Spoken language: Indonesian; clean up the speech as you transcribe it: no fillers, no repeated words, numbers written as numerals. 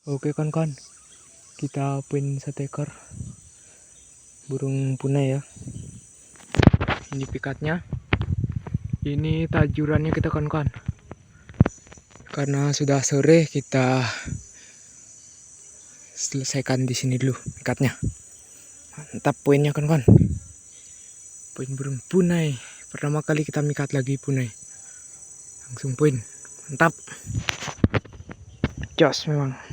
Oke kawan-kawan, kita poin 1 ekor burung punai ya. Ini pikatnya, ini tajurannya kita kawan-kawan. Karena sudah sore, kita selesaikan di sini dulu pikatnya. Mantap poinnya kawan-kawan. Poin burung punai. Pertama kali kita mikat lagi punai. Langsung poin. Mantap. Jos memang.